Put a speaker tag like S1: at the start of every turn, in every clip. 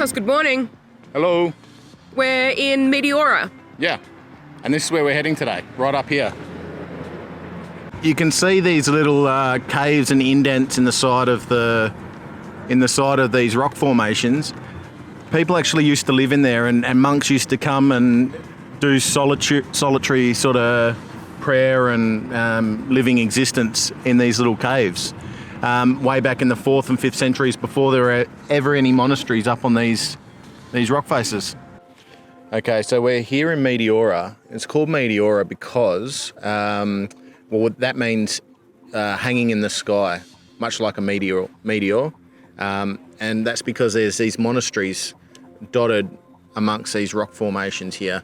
S1: Charles, good morning.
S2: Hello.
S1: We're in Meteora.
S2: Yeah, and this is where we're heading today, right up here. You can see these little caves and indents in the side of these rock formations. People actually used to live in there, and monks used to come and do solitary sort of prayer and living existence in these little caves. Way back in the 4th and 5th centuries, before there were ever any monasteries up on these rock faces. Okay, so we're here in Meteora. It's called Meteora because, that means hanging in the sky, much like a meteor. And that's because there's these monasteries dotted amongst these rock formations here.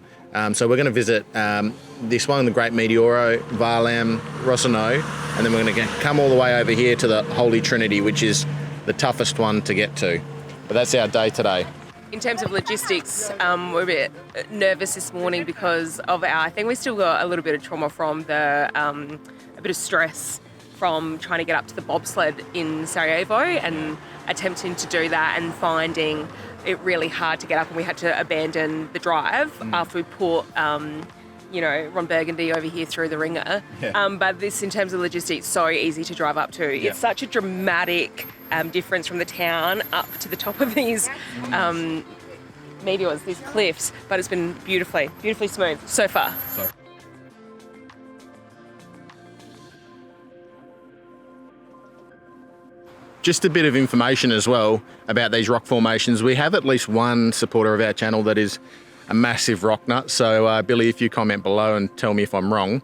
S2: So we're going to visit this one, the Great Meteora, Varlam, Rossano, and then we're going to come all the way over here to the Holy Trinity, which is the toughest one to get to. But that's our day today.
S1: In terms of logistics, we're a bit nervous this morning because of I think we still got a little bit of trauma from a bit of stress from trying to get up to the bobsled in Sarajevo and attempting to do that and finding it really hard to get up, and we had to abandon the drive after we put Ron Burgundy over here through the ringer. Yeah. But this, in terms of logistics, so easy to drive up to. Yeah. It's such a dramatic difference from the town up to the top of these meteors, these cliffs, but it's been beautifully smooth so far.
S2: Just a bit of information as well about these rock formations. We have at least one supporter of our channel that is a massive rock nut. So Billy, if you comment below and tell me if I'm wrong.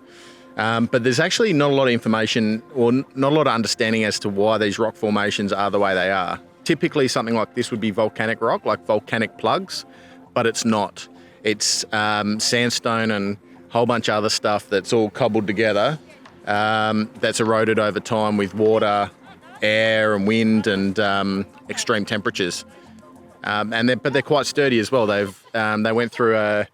S2: But there's actually not a lot of information or not a lot of understanding as to why these rock formations are the way they are. Typically something like this would be volcanic rock, like volcanic plugs, but it's not. It's sandstone and a whole bunch of other stuff that's all cobbled together, that's eroded over time with water, air and wind and extreme temperatures. But they're quite sturdy as well. They went through a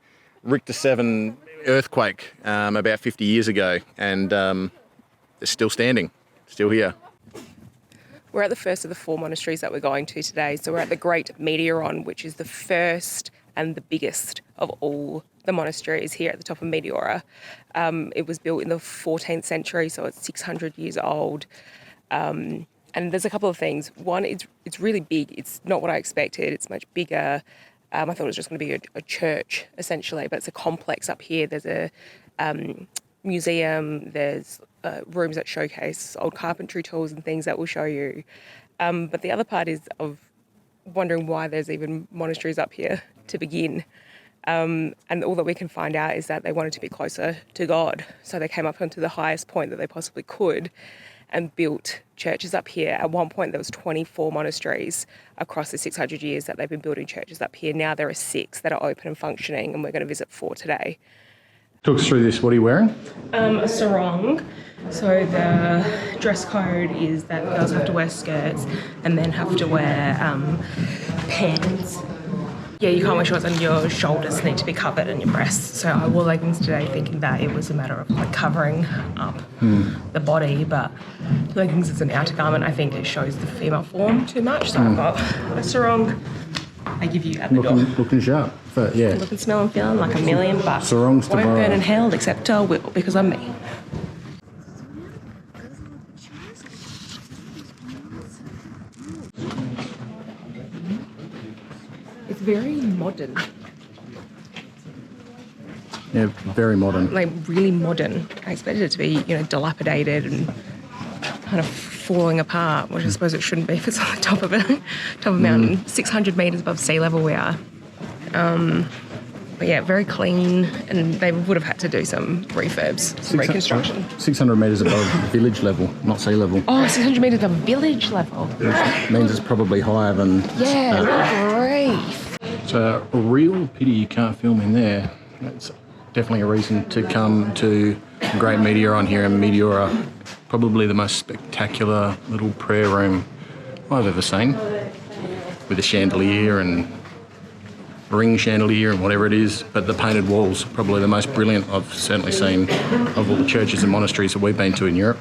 S2: Richter 7 earthquake about 50 years ago, and they're still standing, still here.
S1: We're at the first of the 4 monasteries that we're going to today. So we're at the Great Meteoron, which is the first and the biggest of all the monasteries here at the top of Meteora. It was built in the 14th century, so it's 600 years old. And there's a couple of things. One, it's really big. It's not what I expected. It's much bigger. I thought it was just going to be a church, essentially, but it's a complex up here. There's a museum. There's rooms that showcase old carpentry tools and things that will show you. But the other part is of wondering why there's even monasteries up here to begin. And all that we can find out is that they wanted to be closer to God. So they came up onto the highest point that they possibly could and built churches up here. At one point there was 24 monasteries across the 600 years that they've been building churches up here. Now there are 6 that are open and functioning, and we're going to visit 4 today.
S2: Talk us through this. What are you wearing?
S1: A sarong. So the dress code is that girls have to wear skirts and men have to wear pants. Yeah, you can't wear shorts and your shoulders need to be covered and your breasts. So I wore leggings today thinking that it was a matter of covering up the body, but leggings is an outer garment. I think it shows the female form too much. So I've got a sarong. I give you at the door.
S2: Looking sharp. But yeah.
S1: Looking, smelling, feeling like $1,000,000.
S2: Sarongs to
S1: won't burn in hell except I will because I'm me. It's very modern.
S2: Yeah, very modern.
S1: Like really modern. I expected it to be, dilapidated and kind of falling apart, which I suppose it shouldn't be if it's on the top of a mountain. 600 metres above sea level we are. But yeah, very clean, and they would have had to do some refurbs, some reconstruction.
S2: 600 metres above village level, not sea level.
S1: Oh, 600 metres above village level.
S2: Which means it's probably higher than...
S1: Yeah, grief.
S2: It's a real pity you can't film in there. That's definitely a reason to come to the Great Meteoron here in Meteora. Probably the most spectacular little prayer room I've ever seen, with a chandelier and ring chandelier and whatever it is, but the painted walls, probably the most brilliant I've certainly seen of all the churches and monasteries that we've been to in Europe.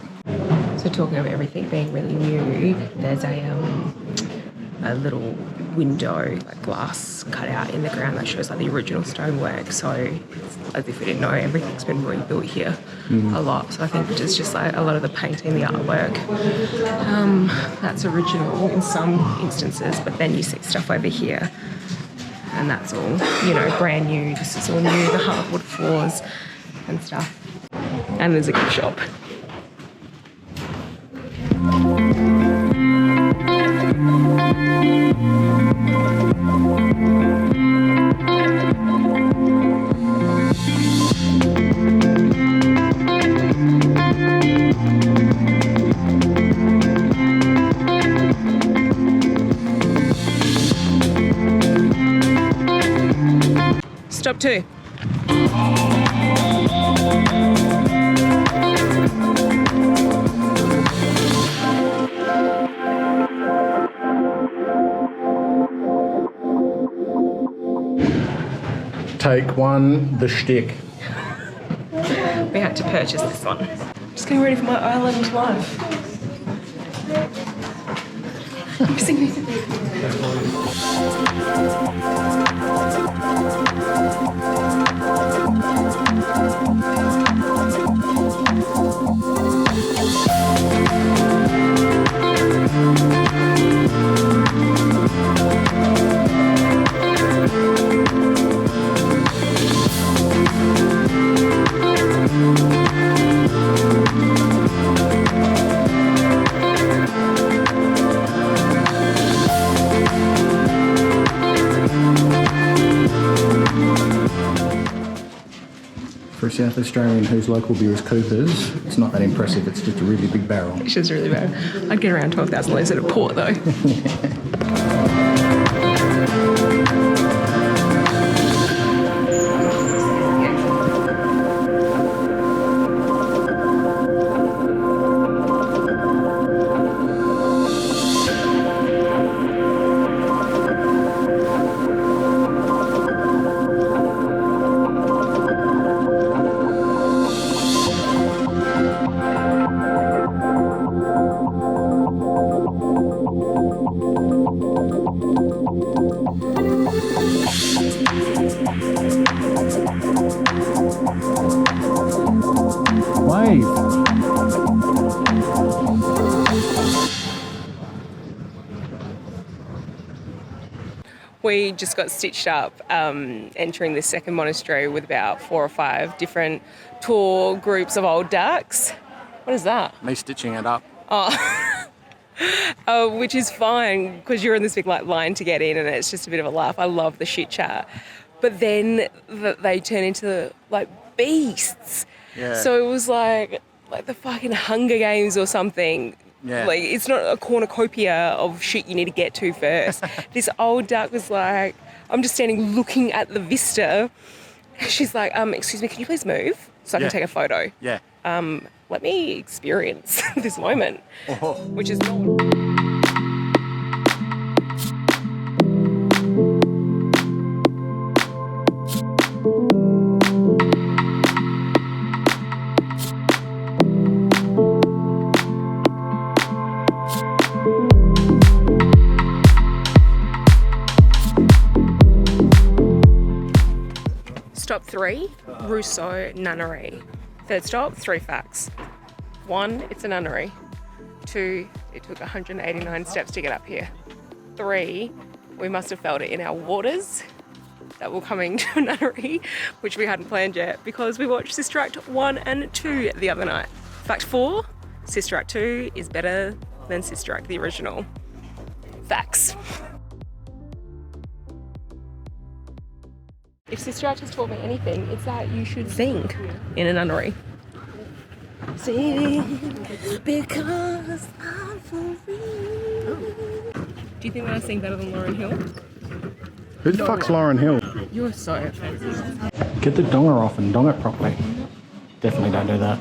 S1: So talking of everything being really new, there's a little window, like glass cut out in the ground that shows like the original stonework. So it's as if we didn't know everything's been rebuilt here a lot. So I think it's just like a lot of the painting, the artwork, that's original in some instances, but then you see stuff over here and that's all, you know, brand new. This is all new, the hardwood floors and stuff. And there's a gift shop. Stop 2.
S2: Take 1, the shtick.
S1: We had to purchase this one. Just getting ready for my island life. Missing me.
S2: For a South Australian whose local beer is Cooper's, it's not that impressive, it's just a really big barrel.
S1: It's just really bad. I'd get around 12,000 litres at a port though. We just got stitched up entering this second monastery with about 4 or 5 different tour groups of old ducks. What is that?
S2: Me stitching it up.
S1: Which is fine because you're in this big like line to get in and it's just a bit of a laugh. I love the shit chat. But then they turn into like beasts.
S2: Yeah.
S1: So it was like the fucking Hunger Games or something.
S2: Yeah.
S1: Like, it's not a cornucopia of shit you need to get to first. This old duck was like, I'm just standing looking at the vista. She's like, excuse me, can you please move so I can take a photo?
S2: Yeah.
S1: Let me experience this moment, which is not... Stop 3, Rousseau Nunnery. Third stop, 3 facts. 1, it's a nunnery. 2, it took 189 steps to get up here. 3, we must have felt it in our waters that we're coming to a nunnery, which we hadn't planned yet because we watched Sister Act 1 and 2 the other night. Fact 4, Sister Act 2 is better than Sister Act the original. Facts. If Sister Act has taught me anything, it's that you should sing in a nunnery. Sing because I'm for real. Do you think that I sing better than Lauryn Hill?
S2: Who the fuck's Lauryn Hill?
S1: You're so offensive.
S2: Get the donger off and dong it properly. Definitely don't do that.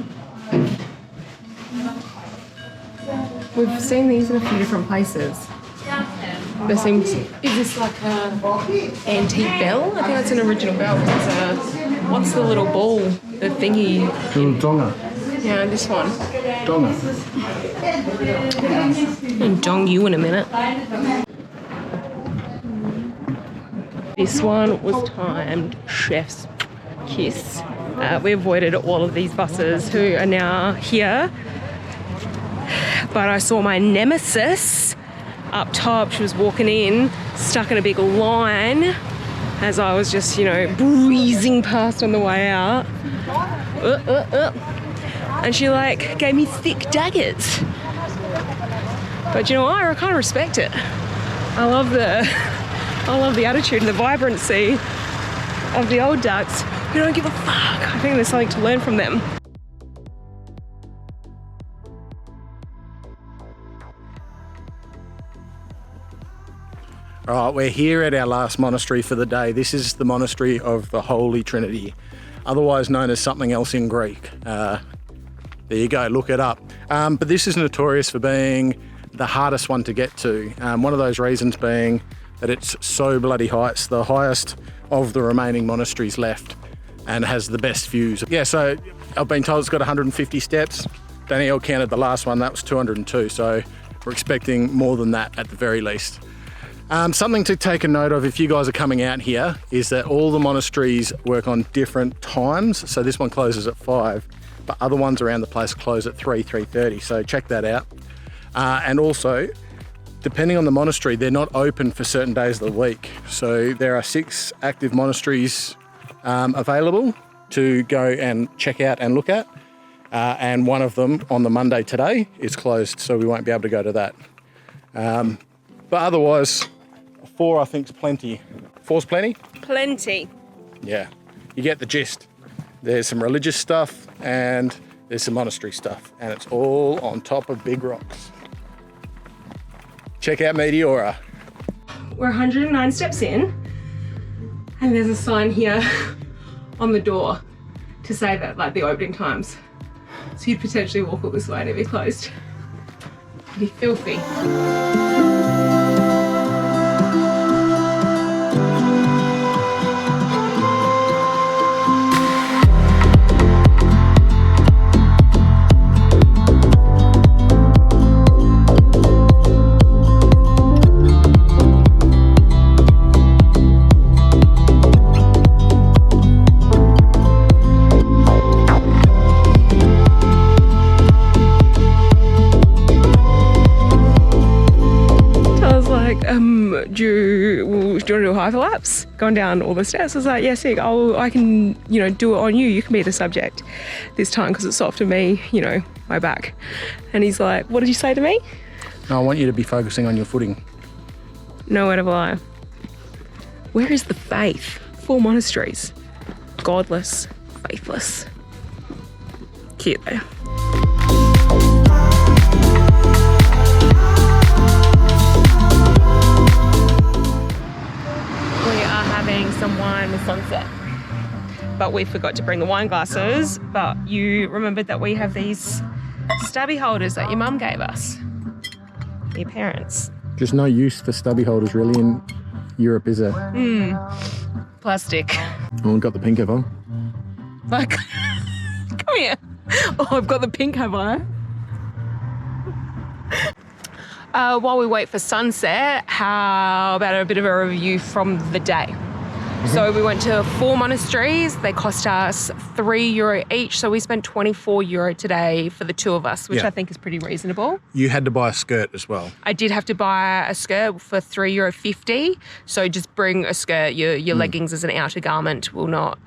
S1: We've seen these in a few different places. There seems... Is this like a antique bell? I think that's an original bell. What's the little ball? The thingy?
S2: The little donger.
S1: Yeah, this one.
S2: Donger.
S1: I'll dong you in a minute. This one was timed chef's kiss. We avoided all of these buses who are now here. But I saw my nemesis up top. She was walking in, stuck in a big line as I was just, breezing past on the way out. And she like gave me thick daggers. But you know what? I kind of respect it. I love the attitude and the vibrancy of the old ducks who don't give a fuck. I think there's something to learn from them.
S2: All right, we're here at our last monastery for the day. This is the Monastery of the Holy Trinity, otherwise known as something else in Greek. There you go, look it up. But this is notorious for being the hardest one to get to. One of those reasons being that it's so bloody high. It's the highest of the remaining monasteries left and has the best views. Yeah, so I've been told it's got 150 steps. Danielle counted the last one, that was 202. So we're expecting more than that at the very least. Something to take a note of if you guys are coming out here is that all the monasteries work on different times. So this one closes at 5, but other ones around the place close at 3:30. So check that out. And also, depending on the monastery, they're not open for certain days of the week. So there are 6 active monasteries available to go and check out and look at. And one of them on the Monday today is closed, so we won't be able to go to that. But otherwise, 4 I think is plenty. 4's plenty?
S1: Plenty.
S2: Yeah, you get the gist. There's some religious stuff and there's some monastery stuff, and it's all on top of big rocks. Check out Meteora.
S1: We're 109 steps in, and there's a sign here on the door to say that, like, the opening times. So you'd potentially walk all this way and it'd be closed. It'd be filthy. Do you want to do hyperlapse? Going down all the steps. I was like, yeah, sick. I can, do it on you. You can be the subject this time because it's soft to me, my back. And he's like, what did you say to me?
S2: I want you to be focusing on your footing.
S1: No word of a lie. Where is the faith? 4 monasteries. Godless, faithless. Cute though. Some wine with sunset, but we forgot to bring the wine glasses. But you remembered that we have these stubby holders that your mum gave us, your parents.
S2: Just no use for stubby holders really in Europe, is there?
S1: Plastic.
S2: Oh, I've got the pink, have I?
S1: Like, come here. Oh, I've got the pink, have I? While we wait for sunset, how about a bit of a review from the day? So we went to 4 monasteries. They cost us €3 each. So we spent €24 today for the 2 of us, which I think is pretty reasonable.
S2: You had to buy a skirt as well.
S1: I did have to buy a skirt for €3.50. So just bring a skirt. Your leggings as an outer garment will not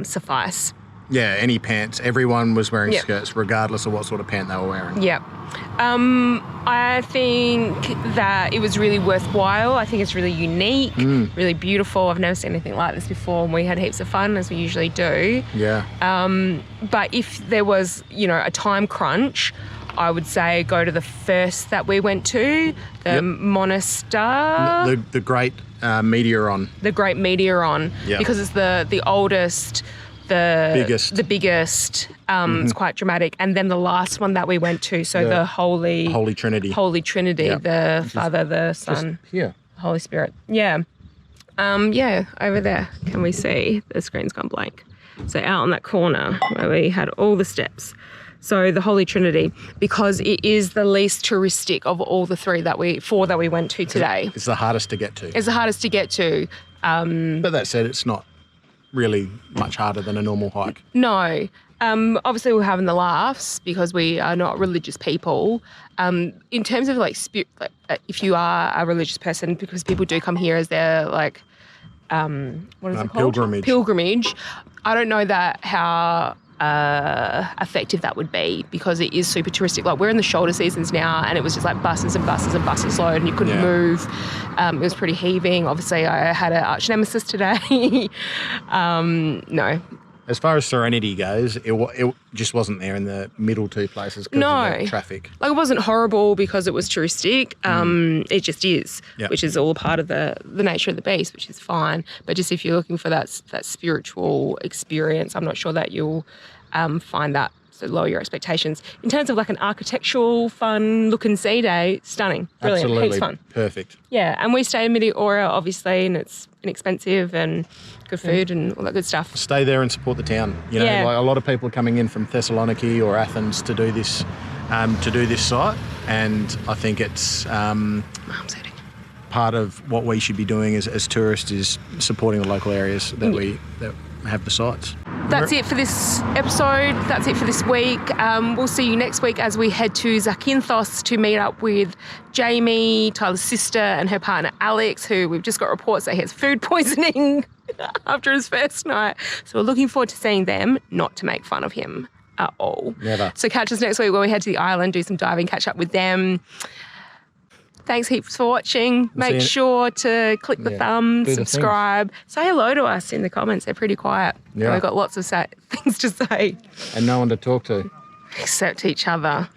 S1: suffice.
S2: Yeah, any pants. Everyone was wearing skirts regardless of what sort of pant they were wearing.
S1: Yep. I think that it was really worthwhile. I think it's really unique, really beautiful. I've never seen anything like this before, and we had heaps of fun, as we usually do.
S2: Yeah.
S1: But if there was, a time crunch, I would say go to the first that we went to, the Monastery.
S2: The Great Meteoron.
S1: The Great Meteoron, because it's the oldest, the biggest. It's quite dramatic. And then the last one that we went to, so the Holy Trinity. Holy Trinity, the Father, the Son, Holy Spirit. Yeah. Over there. Can we see? The screen's gone blank. So out on that corner where we had all the steps. So the Holy Trinity, because it is the least touristic of all the 4 that we went to today.
S2: It's the hardest to get to.
S1: It's the hardest to get to.
S2: But that said, it's not really much harder than a normal hike.
S1: No. Obviously, we're having the laughs because we are not religious people. In terms of if you are a religious person, because people do come here as their what is it called? Pilgrimage. I don't know how effective that would be because it is super touristic. Like we're in the shoulder seasons now, and it was just like buses and buses and buses load, and you couldn't move. It was pretty heaving. Obviously, I had an arch nemesis today. No.
S2: As far as serenity goes, it just wasn't there in the middle two places because of the traffic.
S1: Like it wasn't horrible because it was touristic. It just is, which is all part of the nature of the beast, which is fine. But just if you're looking for that spiritual experience, I'm not sure that you'll find that. So lower your expectations. In terms of like an architectural, fun look and see day, stunning, brilliant,
S2: Absolutely.
S1: heaps fun.
S2: Perfect.
S1: Yeah, and we stay in Meteora, obviously, and it's inexpensive and good food and all that good stuff.
S2: Stay there and support the town. You know, like a lot of people are coming in from Thessaloniki or Athens to do this site, and I think it's part of what we should be doing as tourists is supporting the local areas that have the sites.
S1: That's it for this episode. That's it for this week. We'll see you next week as we head to Zakynthos to meet up with Jamie, Tyler's sister, and her partner Alex, who we've just got reports that he has food poisoning after his first night. So we're looking forward to seeing them, not to make fun of him at all.
S2: Never.
S1: So catch us next week when we head to the island, do some diving, catch up with them. Thanks heaps for watching. Make sure to click the thumb, subscribe. Say hello to us in the comments. They're pretty quiet. Yeah. We've got lots of things to say.
S2: And no one to talk to.
S1: Except each other.